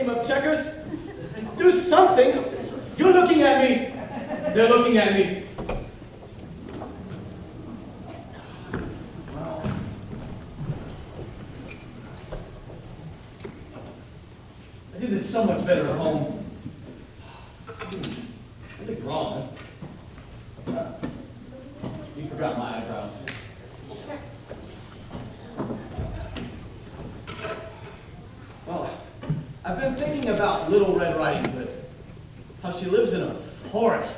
game of checkers? Do something! You're looking at me! They're looking at me. I did this so much better at home. I think wrong. You forgot my eyebrows. Well, I've been thinking about Little Red Riding Hood. How she lives in a forest.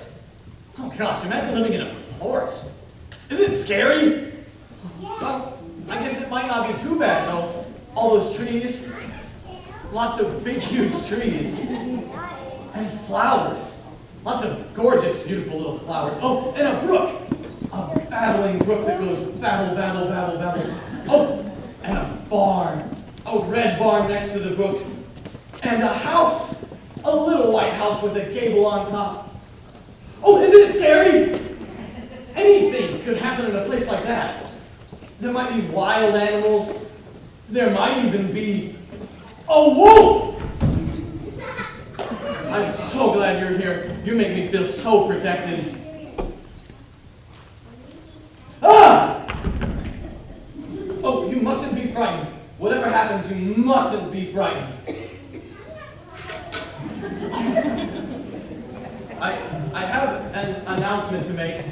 Oh gosh, imagine living in a forest. Isn't it scary? Well, I guess it might not be too bad though. All those trees. Lots of big, huge trees. And flowers. Lots of gorgeous, beautiful little flowers. Oh, and a brook. A babbling brook that goes babble, babble, babble, babble. Oh, and a barn. A red barn next to the brook. And a house. A little white house with a gable on top. Oh, isn't it scary? Anything could happen in a place like that. There might be wild animals. There might even be a wolf! I'm so glad you're here. You make me feel so protected. Ah! Oh, you mustn't be frightened. Whatever happens, you mustn't be frightened. I have an announcement to make.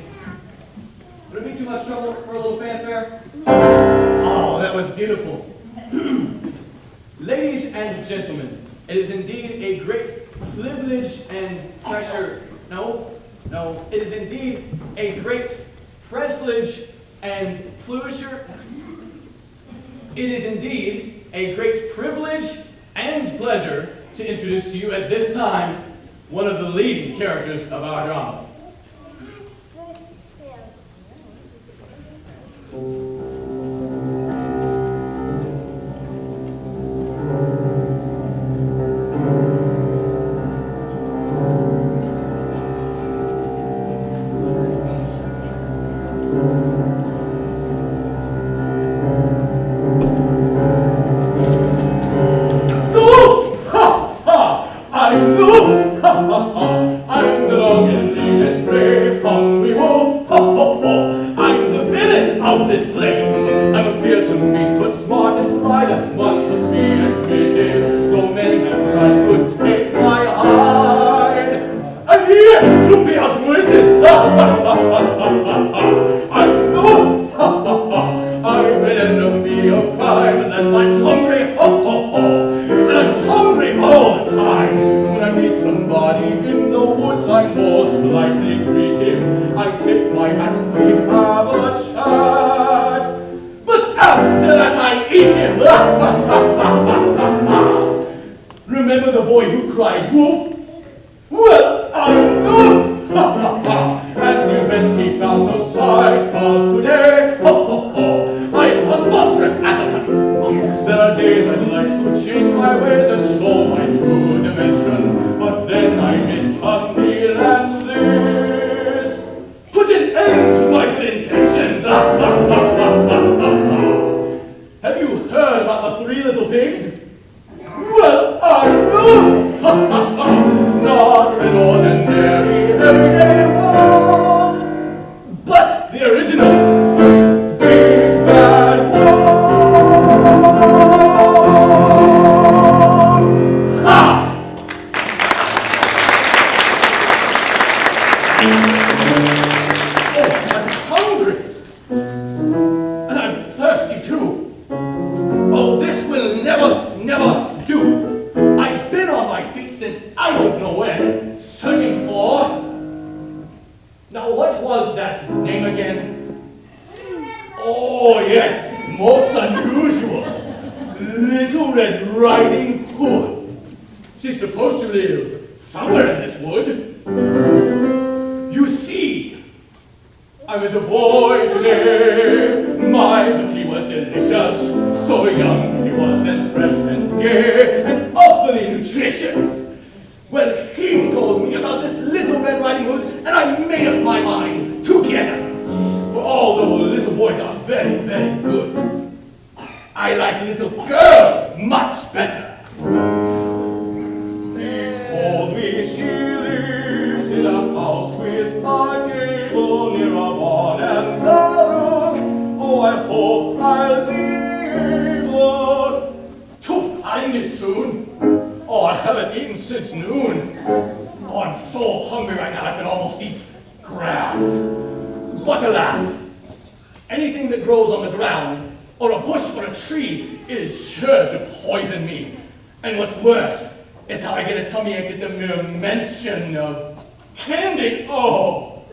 Would it be too much trouble for a little fanfare? Oh, that was beautiful. Ladies and gentlemen, it is indeed a great privilege and pleasure. No, it is indeed a great privilege and pleasure. It is indeed a great privilege and pleasure to introduce to you at this time one of the leading characters of our drama. Remember the boy who cried wolf? Well, I know! And you best keep out of sight, cause today, I have a monstrous appetite. There are days I'd like to change my ways and show my true dimensions, but then I miss a meal and this. Put an end to my good intentions. Have you heard about the 3 little pigs? Well, I know! Not an ordinary, everyday wolf, but the original Big Bad Wolf! Ha! Oh, I'm hungry! And I'm thirsty too! Oh, this will never do! I've been on my feet since I don't know when, searching for... Now, what was that name again? Oh, yes, most unusual. Little Red Riding Hood. She's supposed to live somewhere in this wood. You see, I was a boy today. My, but he was delicious. So young he was and fresh and gay and awfully nutritious. Well, he told me about this Little Red Riding Hood, and I made up my mind to get her. For although little boys are very, very good, I like little girls much better. she lives in a house with a gable near a barn and a brook. Oh, I hope I'll be able to find it soon. Oh, I haven't eaten since noon. Oh, I'm so hungry right now I could almost eat grass. But alas, anything that grows on the ground, or a bush or a tree, is sure to poison me. And what's worse is how I get a tummy ache at the mere mention of candy. Oh,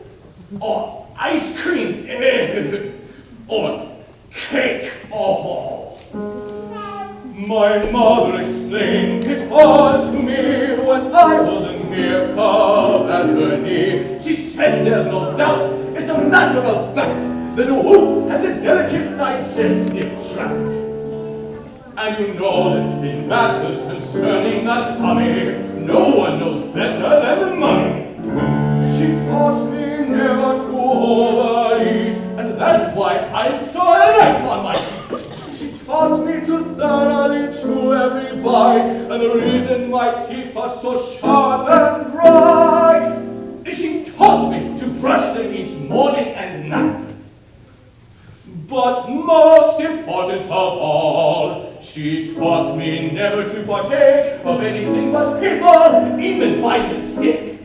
ice cream. Or cake. Oh. My mother explained it all to me when I was a mere cub at her knee. She said there's no doubt, it's a matter of fact, that a wolf has a delicate digestive tract. And you know that in matters concerning that tummy, no one knows better than Mummy. She taught me never to overeat, and that's why I'm so light on my feet. She taught me to thoroughly chew every bite, and the reason my teeth are so sharp and bright is she taught me to brush them each morning and night. But most important of all, she taught me never to partake of anything but people, even by mistake.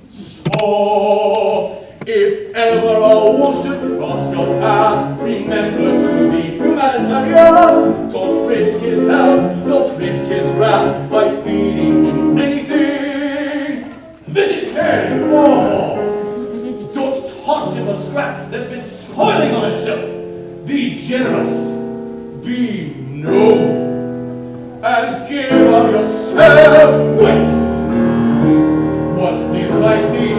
So, if ever a wolf should cross your path, remember to be humanitarian. Don't risk his health, don't risk his wrath by feeding him anything vegetarian. Oh, don't toss him a scrap that's been spoiling on a shelf. Be generous, be noble, and give of yourself. Wait, what's this I see?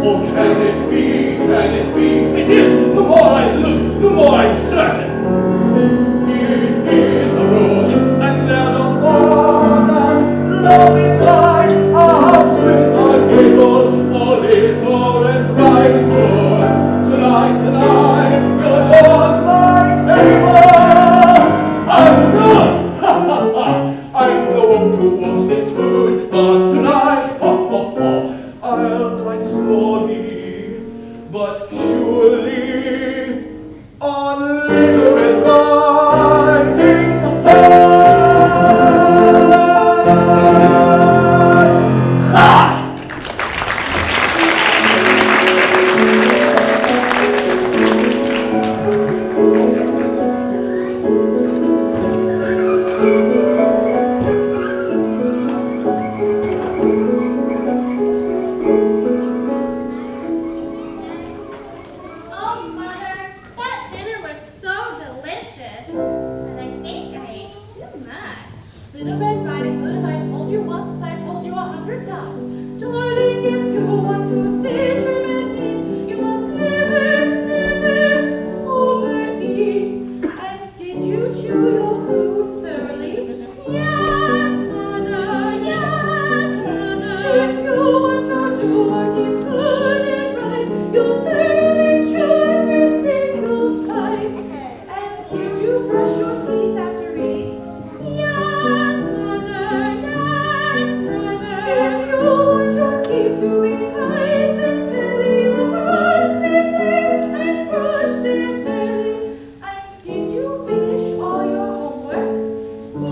Oh, can it be? Can it be? It is! The more I look, the more I'm certain. It is a road, and there's a corner, lonely side, a house with a gable, a little red riding hood. Tonight, you'll adorn my table. I'm not, ha ha ha, I'm the wolf who wolfs its food, but tonight, ho ho ho, I'll quite score me, but surely on little red riding hood. Ah! Little Red Riding Hood, I've told you once, I've told you 100 times. Darling, if you want to stay trim and neat, you must never, never overeat. And did you chew your food thoroughly? Yes, Mother, yes, Mother. If you want to do what is good and right, you'll thoroughly chew every single bite. And did you brush your teeth after eating? To be nice and fairly, brush them nice and brush them fairly. And did you finish all your homework?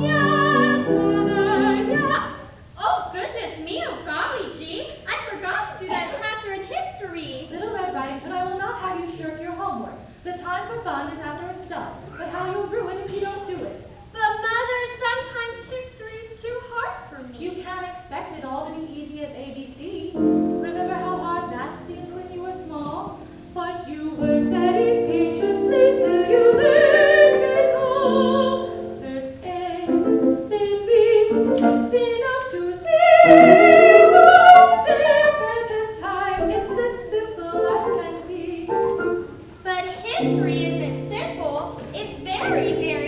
Yes, Mother, yeah. Oh, goodness me, oh golly gee. I forgot to do that chapter in history. Little Red Riding Hood, I will not have you shirk your homework. The time for fun is after it's done, but how you'll ruin if you don't do it. But Mother, sometimes history is too hard for me. You can't expect it all to be easy as ABC. Remember how hard that seemed when you were small? But you worked at it patiently till you learned it all. First A, then B, then up to Z. One step at a time, it's as simple as can be. But history isn't simple. It's very, very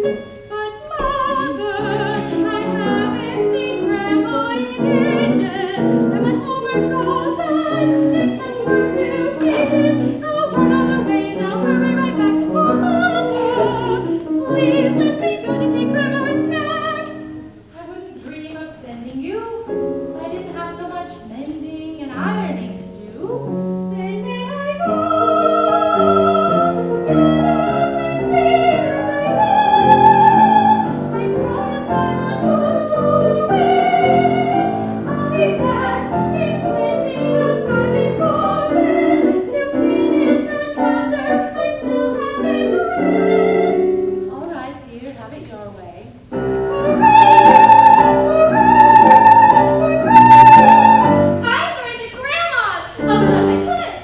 But mother, I haven't seen Grandma in ages. And when Homer's all done, it can turn new pages. I'll run all the way and I'll hurry right back. Oh, mother, please let me go to take Grandma a snack. I wouldn't dream of sending you. I didn't have so much mending and ironing to do. Then may I go? All right, dear, have it your way. I'm going to Grandma's. I'll do what I could.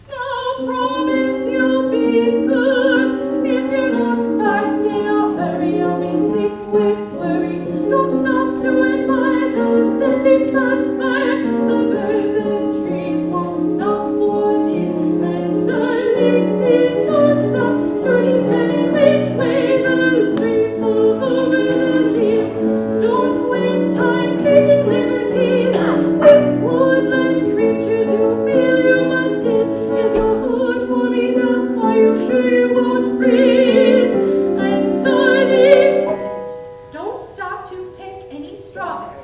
Now promise you'll be good. If you're not back in a hurry, I'll be sick with worry. Don't stop to admire the setting sun's fire. The birds and trees won't stop for this. And darling, please don't stop. Turning which way the breeze pulls over the leaves. Don't waste time taking liberties with woodland creatures you feel you must kiss. Is your heart warm enough? Are you sure you won't freeze? And darling, don't stop to pick any strawberries.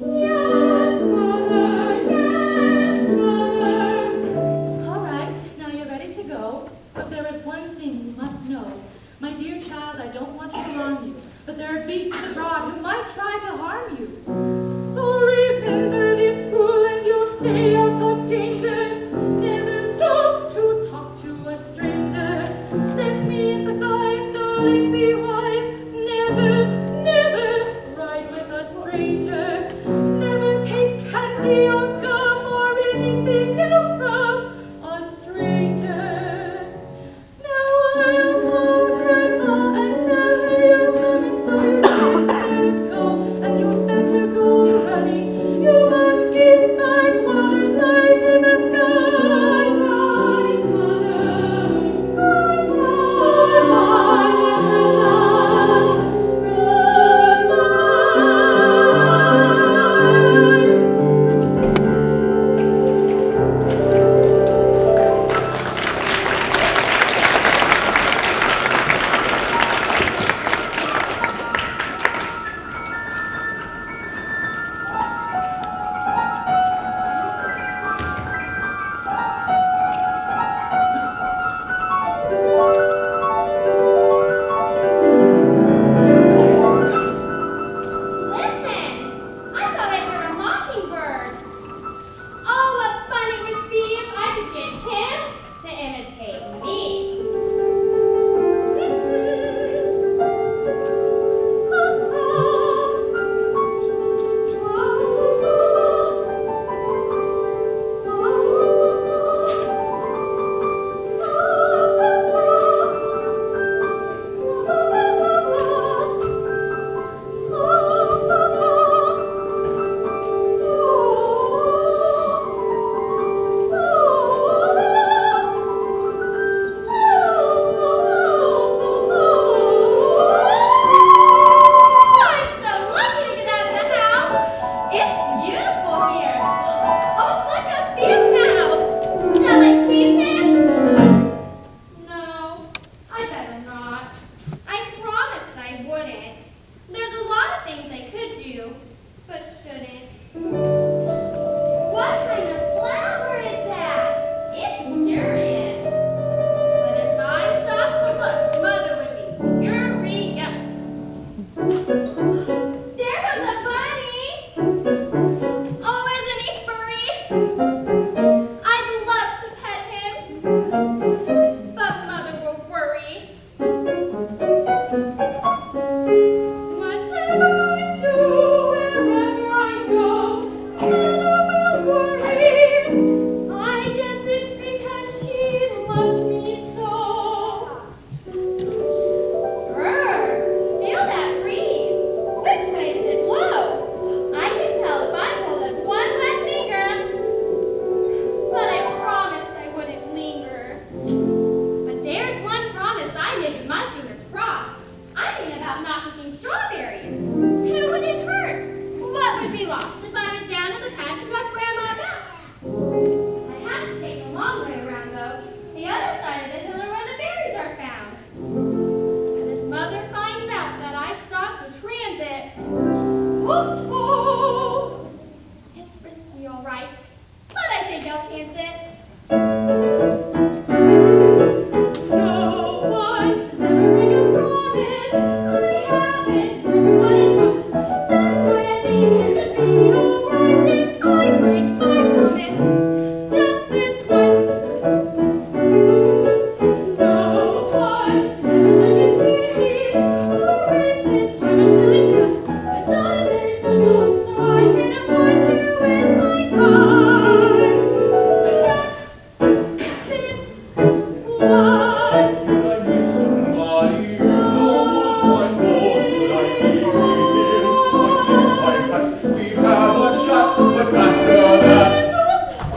Yes, brother, yes, brother. All right, now you're ready to go. But there is one thing you must know. My dear child, I don't want to alarm you, but there are beasts abroad who might try to harm you. So remember this rule and you'll stay out of danger. Never stop to talk to a stranger. Let me emphasize, darling, be wise. Never, never ride with a stranger. Never take candy or gum or anything else from a stranger. Now I'll call Grandma and tell her you're coming, so you better go, and you better go running. You must get back while there's light in the sky. Bright mother, goodbye, my precious. oh. It's risky, all right, but I think I'll chance it. No one should never break a promise. I haven't broken one once. That's why I think it should be alright if I break my promise. Just this once. No one should never shake a tear. Or waste this time on silly stuff. But I'm very special, so I can't afford to waste my time. Just this once. I need somebody who knows I'm lost, but I keep waiting until I catch. We've had a chat, but after that,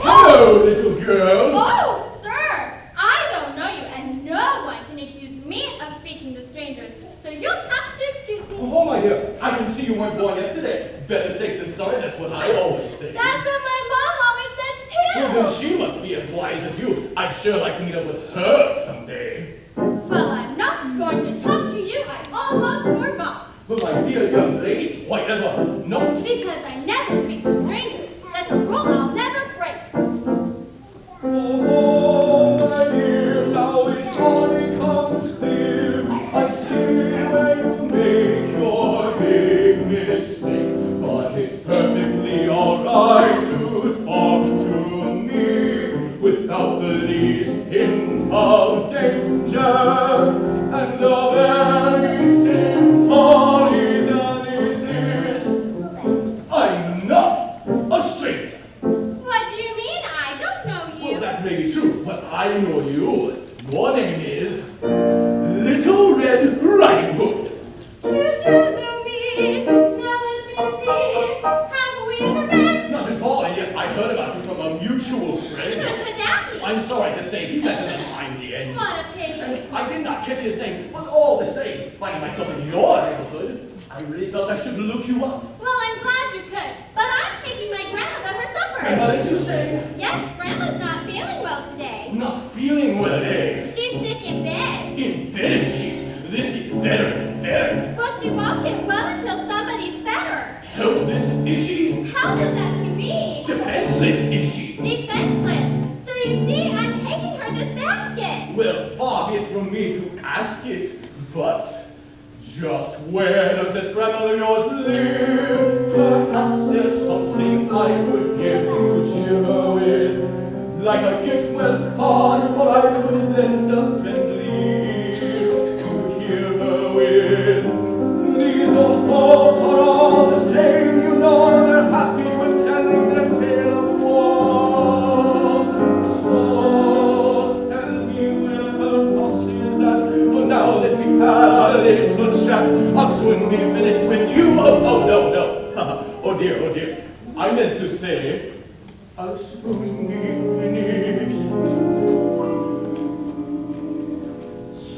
hello, little girl. Oh, sir, I don't know you, and no one can accuse me of speaking to strangers, so you'll have to excuse me. Oh, my dear, I can see you weren't born yesterday. Better safe than sorry, that's what I always say. That's what my mom always says, Well, too. then she must be as wise as you. I'd sure like to meet up with her someday. Well, I'm not going to talk to you. I almost forgot. But my dear young lady, why ever not? Because I never speak to strangers. That's a rule I'll never break. Oh, my dear, now it only comes clear. I see where you make your big mistake. But it's perfectly alright to talk to me without the least hint of danger. And the very simple reason is this: I'm not a stranger. What do you mean? I don't know you. Well, that may be true, but I know you. Your name is Little Red Riding Hood. You don't know me. Now let me see. Have we ever met? Not at all, and yet I heard about you from a mutual friend. Who could that be? I'm sorry to say he met an untimely end. What a pity. I did not catch his name, but all the same, finding myself in your neighborhood, I really felt I should look you up. Well, I'm glad you could, but I'm taking my grandmother her supper. And what did you say? Yes, Grandma's not feeling well today. Not feeling well, eh? She's sick in bed. In bed, is she? This gets better and better. Well, she won't get well until somebody's fed her. Helpless, is she? How does that be? Defenseless, is she? Defenseless. So you see, I'm taking her this basket. Well, far be it from me to ask it, but just where does this grandmother of yours live? Perhaps there's something I would give to cheer her with, like a gift well card, or I could lend a friendly ear to hear her with. These old folks are all the same, you know, they're happy with telling their tale of war. So tell me where her house is at, for now that we've had our little chat, I'll soon be finished with you. Oh, no. Oh dear. I meant to say, I'll soon be finished.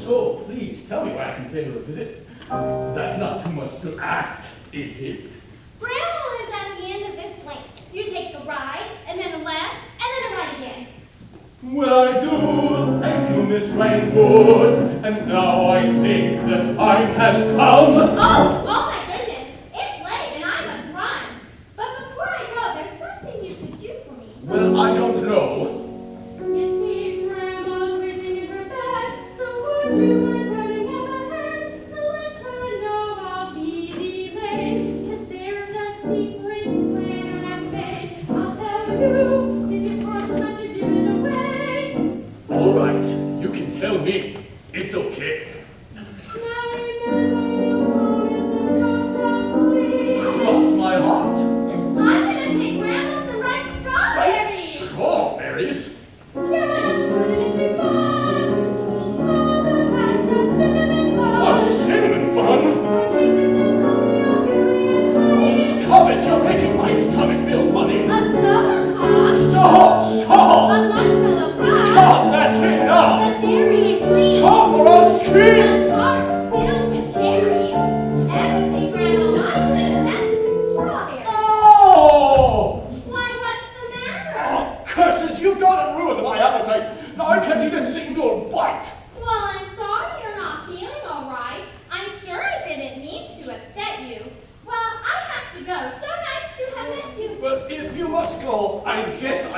So please tell me where I can pay her a visit. That's not too much to ask, is it? Grandma lives at the end of this lane. You take the right, and then a left, and then a right again. Well, I do, thank you, Miss Rainwood, and now I think the time has come. Oh my goodness. It's late, and I must run. But before I go, there's something you could do for me. Well, I don't know. You see, Grandma's waiting in her bed, so would you mind running up ahead to let her know I'll be delayed? 'Cause there's a secret plan I've made. I'll tell you if you promise not to give it away. All right, you can tell me. It's okay. Now remember you promised to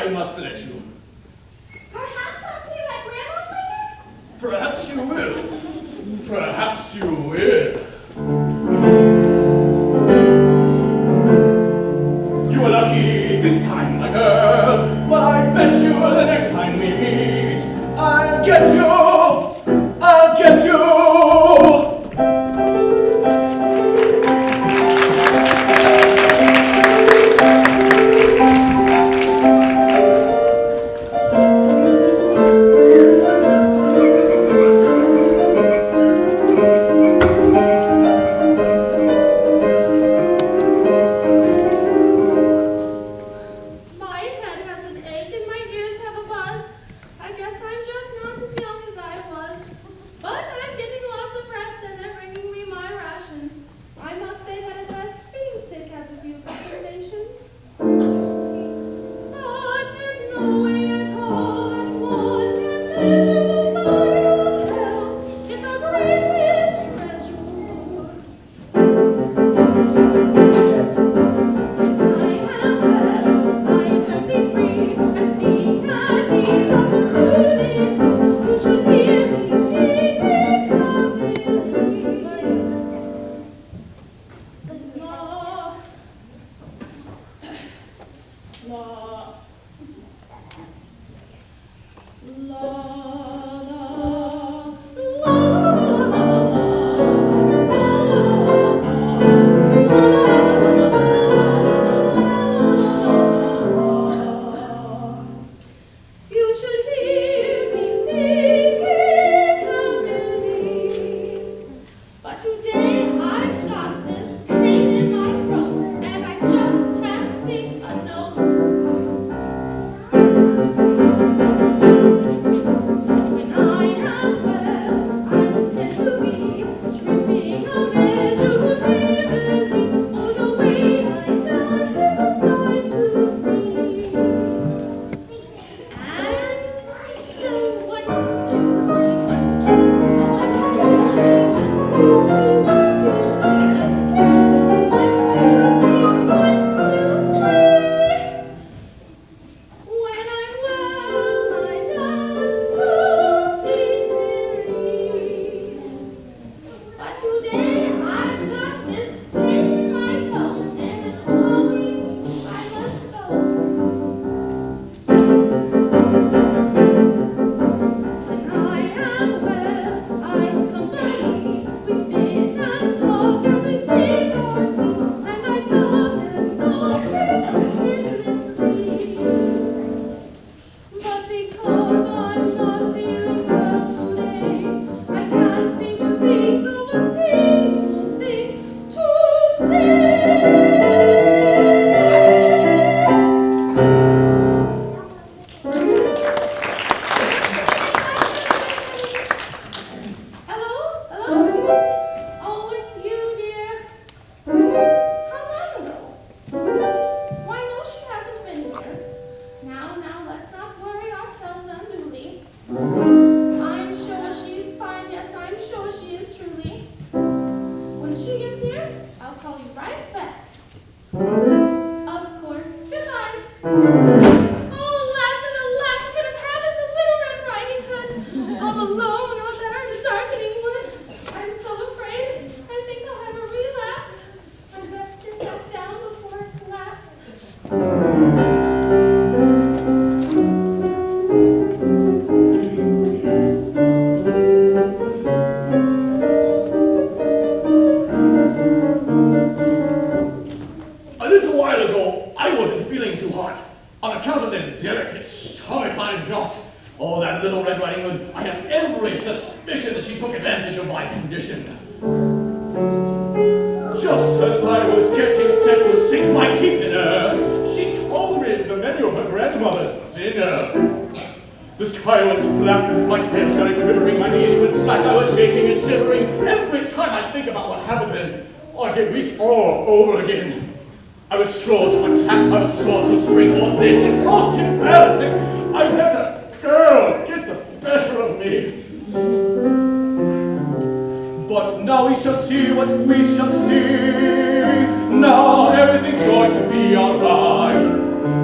I must let you. Perhaps I'll see you at Grandma's later? Perhaps you will. Perhaps you will. You were lucky this time, my girl, but I bet you the next time we meet, I'll get you. I'll get you.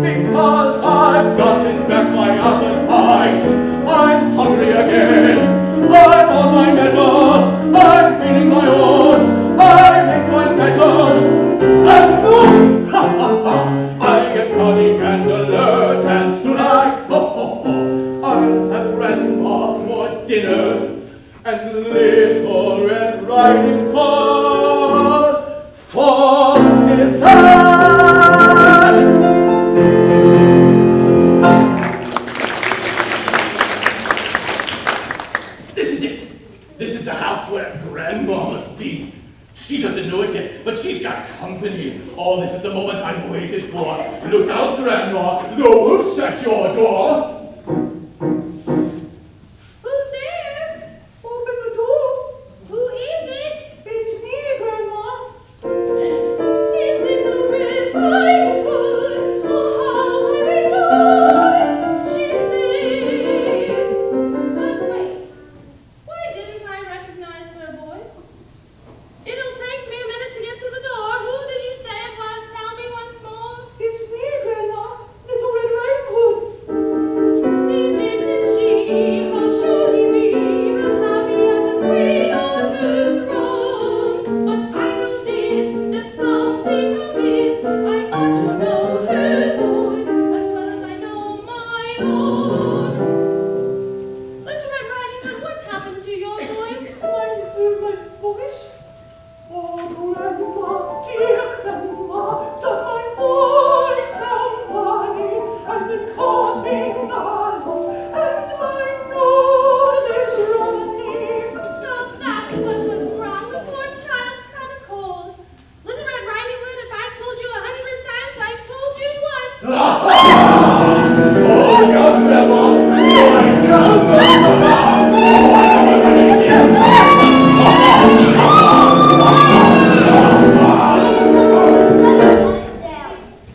because I've gotten back my appetite. I'm hungry again. I'm on my mettle. I'm feeling my oats. I'm in my mettle. And boom! Ha ha ha! I get cunning and alert, and tonight, ho ho ho, I'll have Grandma for dinner and Little Red Riding Hood for dessert. This is it. This is the house where Grandma must be. She doesn't know it yet, but she's got company. Oh, this is the moment I've waited for. Look out, Grandma. The wolf's at your door. Who's there? Open the door. Who is it? It's me, Grandma. It's Little Red Riding Hood. Oh, how I rejoice! She's safe. But wait, why didn't I recognize her voice? It'll take me a minute to get to the door. Who did you say it was? Tell me once more. It's me, Grandma. Little Red Riding Hood. If it is she, how should he be as happy as a queen on her throne? But I know this, there's something amiss. I ought to know her voice as well as I know my own. Little Red Riding Hood, what's happened to your voice? My voice? Oh, Grandma, dear Grandma, does my voice sound funny? I've been coughing a lot, and my nose is running. So that's what was wrong. The poor child's kind of cold. Little Red Riding Hood, if I've told you 100 times, I've told you once. Oh, yes, Grandma. Oh, I can't, Grandma. Oh, I know what it is.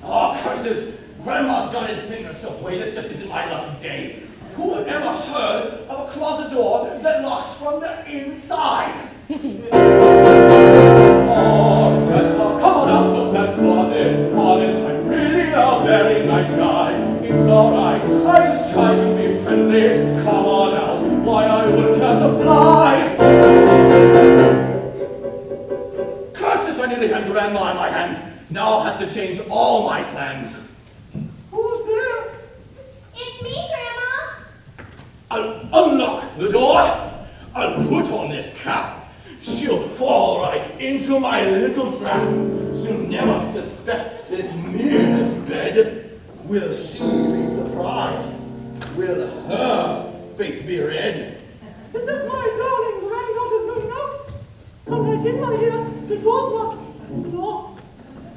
Oh, curses! Grandma's got it fingers away. This just isn't my lucky day. Who ever heard of a closet door that locks from the inside? Oh, Grandma, come on out of that closet. Honest, I'm really a very nice guy. It's alright. I just try to be friendly. Come on out. Why, I wouldn't have to fly. Curses! I nearly had Grandma in my hands. Now I'll have to change all my plans. Who's there? It's me, Grandma. I'll unlock the door. I'll put on this cap. She'll fall right into my little trap. She'll never suspect it's me in this bed. Will she be surprised? Will her face be red? Is that my darling granddaughter moving out? Come right in, my dear. The door's locked.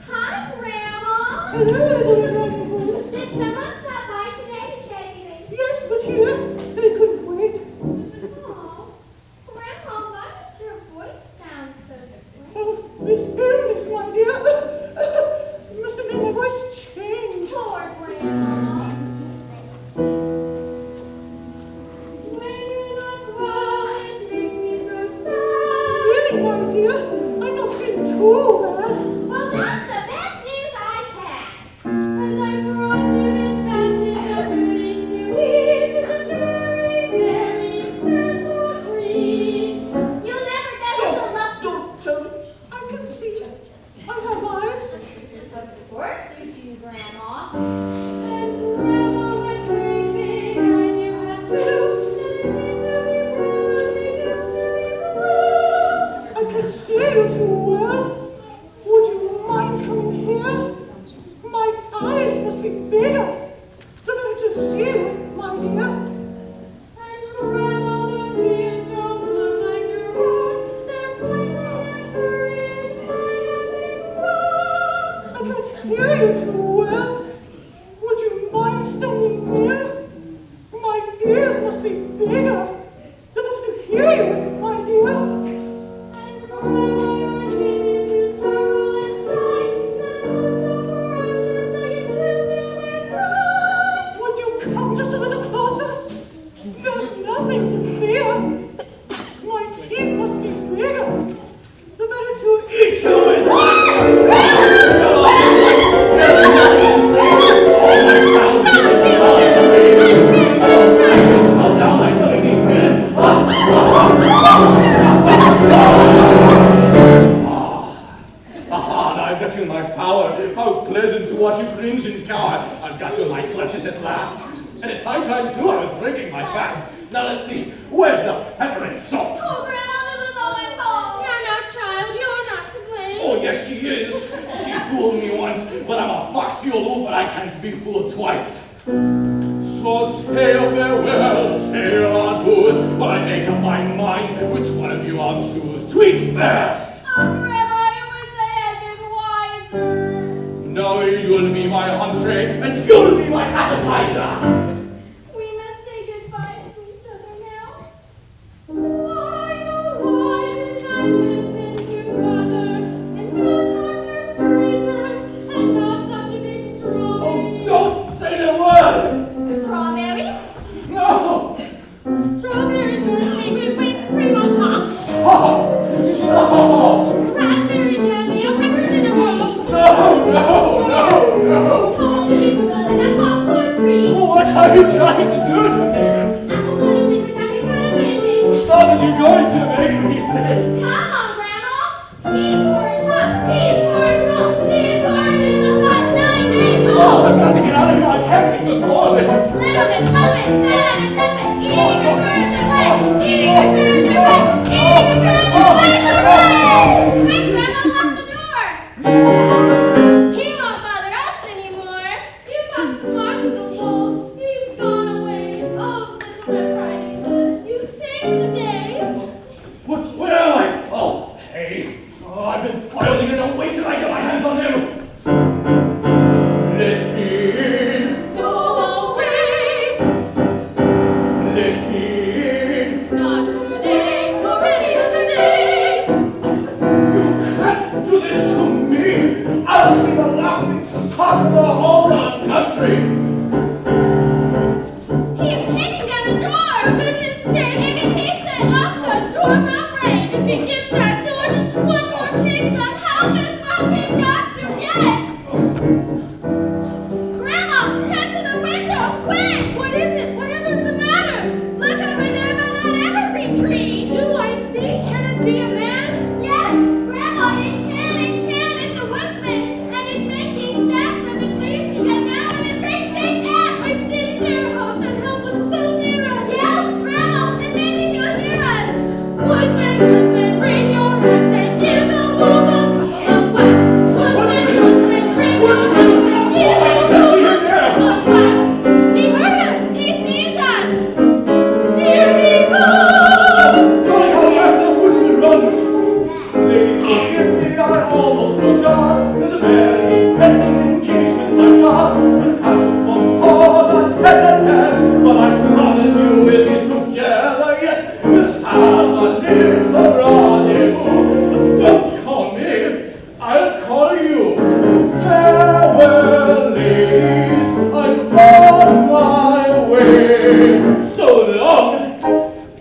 Hi, Grandma. Hello, Little Red Riding Hood. Did someone stop by today to check you? Yes, but here, said he couldn't wait. Oh, Grandma, why does your voice sound so different? Oh, this illness, my dear, must have made my voice change. Poor Grandma. When you're not well, it makes me so sad. Really, my dear, I'm not feeling too well. Well, that's the best news I've had. As I brought you this basket of goodies to eat, it's a very, very special treat. You'll never get it to love. Don't tell me. I can see. I have eyes. Of course you do, Grandma. And Grandma was dreaming, and you have too. And I can see you too well. Would you mind coming here? My eyes must be bigger. The better to see with, my dear. And Grandma, the tears don't look like your own. They're pointing and hurrying, I I can't hear you too well. Would you mind standing near? My ears must be bigger. The better to hear you with, my dear. And Grandma, your genius is pearl and shine. Then so precious that you tempted me cry. Would you come just a little closer? There's nothing to fear. My teeth must be bigger. The better to Eat you in my There's nothing time too. I was breaking my fast. Now let's see. Where's the pepper and salt? Oh, Grandma, this is all my fault. Now, now, child, you're not to blame. Oh, yes, she is. She fooled me once, but I'm a foxy old wolf and I can't be fooled twice. So sail farewell, sail on tours, but I make up my mind which one of you I'll choose. Tweet first. Oh, Grandma, I wish I had been wiser. Now you'll be my entree and you'll be my appetizer. We must say goodbye to each other now. Why, oh, why did I listen to brother and not talk to strangers and not such a big strawberry? Oh, don't say the word. Strawberry? No. Strawberry shortcake with whipped cream on top. Stop. Stop. Raspberry jam, mayo peppers in a row. No. Tall people and a popcorn tree. What are you trying to do to me? Apple bunny with happy birthday. Stop it, you're going to make me sick. Come on, Grandma. He's for a truck. He's for a truck. He's for a little bus 9 days Oh, old. I've got to get out of here. I can't take the floor of this. Little Miss Hubbins, stand and tuck it. Eating your birds and wet. Eating your birds and wet. Eating your birds and wet. Hooray! Quick, Grandma, lock the door. He won't bother us anymore. You got smart to the wolf. He's gone away. Oh, little Red Riding Hood, you saved the day. Where am I? Oh, hey. Oh, I've been filing it. Don't wait till I get my hands on him. Let me in. Go away. Let me in. Not today, nor any other day. You can't do this to me. I'll be the laughing stock of the whole darn country. He's kicking down the door. For goodness sake, if he keeps it, lock the door from rain. If he gives that door just one more kick, somehow this one we've got to get. Grandma, head to the window, quick! What is it? Whatever's the matter? Look over there by that evergreen tree. Do I see? Can it be a man? Yes, Grandma, it can. It's a woodsman, and it's making jacks of the trees he cut down with his great big axe. I didn't hear how that help was so near us. Yes, Grandma, and maybe he'll hear us. Woodsman, bring your axe and give the wolf a couple of whacks. Woodsman, bring your axe and give the wolf a couple of whacks. He heard us. He sees us. Here he comes. Golly, how fast the woodsman runs! Ladies, forgive me, I almost forgot that the very pressing engagements I've got will have to postpone that head and head, but I promise you we'll be together yet. We'll have a little rendezvous. Don't call me, I'll call you. Farewell, ladies, I'm on my way. So long.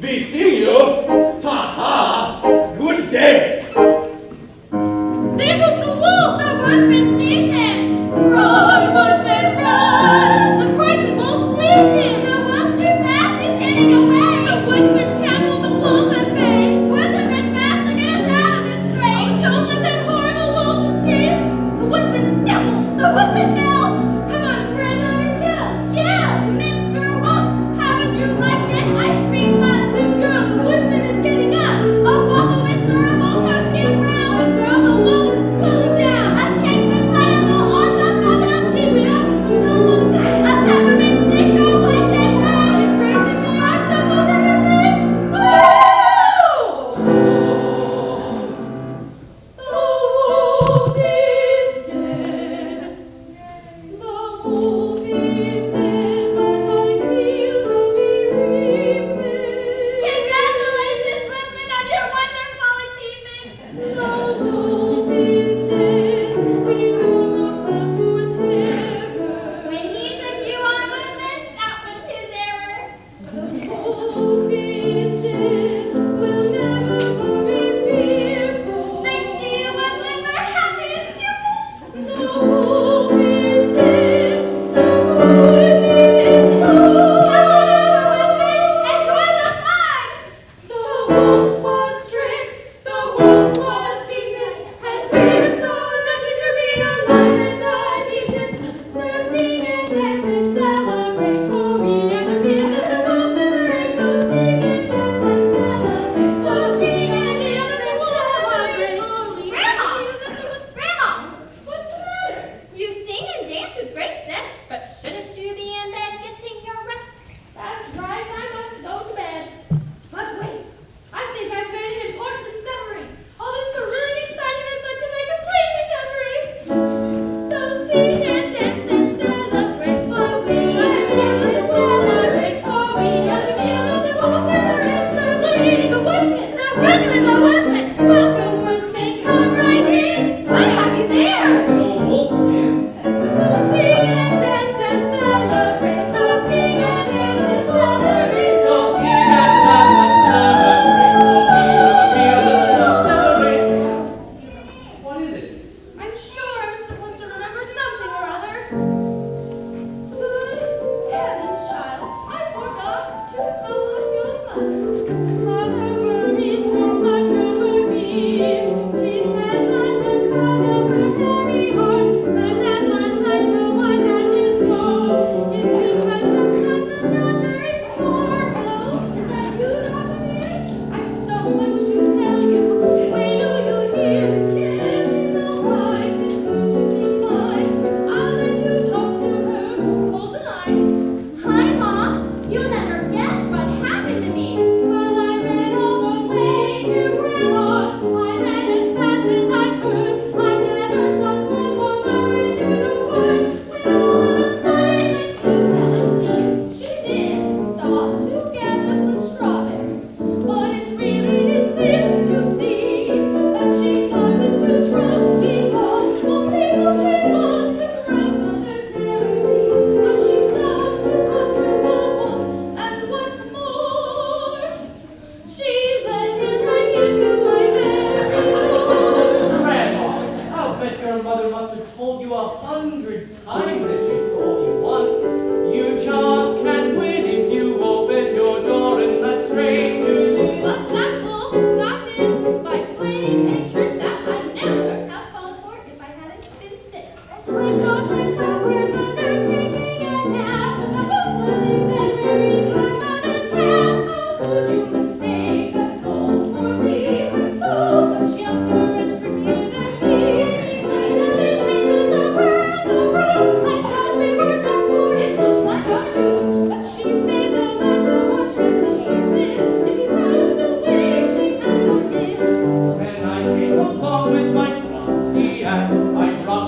Be seeing you. Ta-ta. Good day. There goes the wolf! The woodsman sees him! Run, woodsman, run! The frightened wolf flees him! The wolf's too fast, he's getting away! The woodsman can't hold the wolf at bay! Woodsman, run faster, get us out of this strait! Oh, don't let that horrible wolf escape! The woodsman stumbled! The woodsman fell! Come on, granddaughter, yell! Yell! Mr. Wolf, how would you like that ice cream bun? Good girl, the woodsman is getting up! Oh, wobble, Mr. Wolf, skip round and throw the wolf is slowing down! A cake with pineapple on the bottom! Keep it up, he's almost there! A peppermint stick, go white and red! It's racing the arms up over his head! Oh! The wolf is dead. The wolf is dead, but I feel the bereavement. Congratulations, Woodsman, on your wonderful achievement. The wolf is dead. We come across your terror. When he took you on, Woodsman, that was his error. The wolf is dead. We'll never more be fearful. Thanks to you, Woodsman, we're happy and cheerful. The wolf is dead. The wood is gone. Come on over, Woodsman, and join the flag. The wolf was stripped, the wolf was beaten,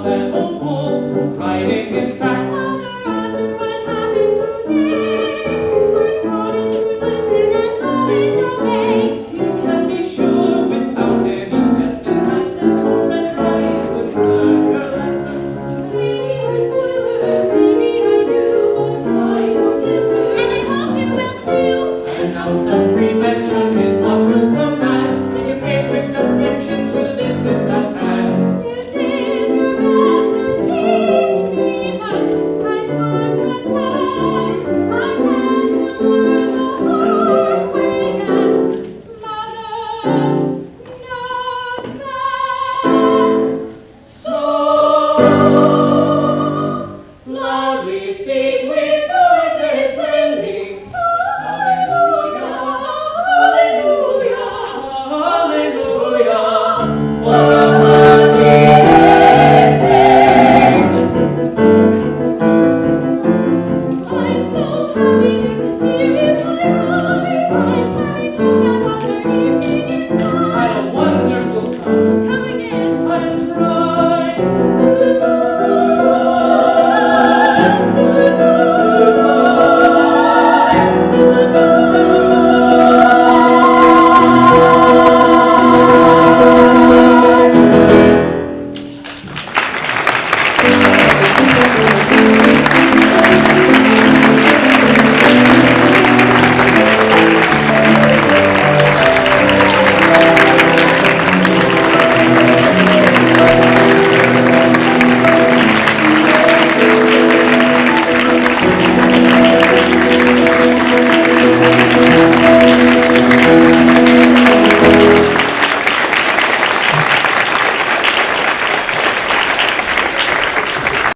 up that old pole, riding his tracks. Father asked what happened today. I promised to listen and always obey. You can be sure without any lesson that the torment ride would learn your lesson. Maybe I spoiled, maybe I do, but I don't never. And I hope you will too. And now such preception is what will command. Give pay strict attention to the business at hand. You did your best to teach me, but I learned to tell. I had to learn the hard way, and Mother knows best. So loudly sing with voices blending. Hallelujah, hallelujah, hallelujah. For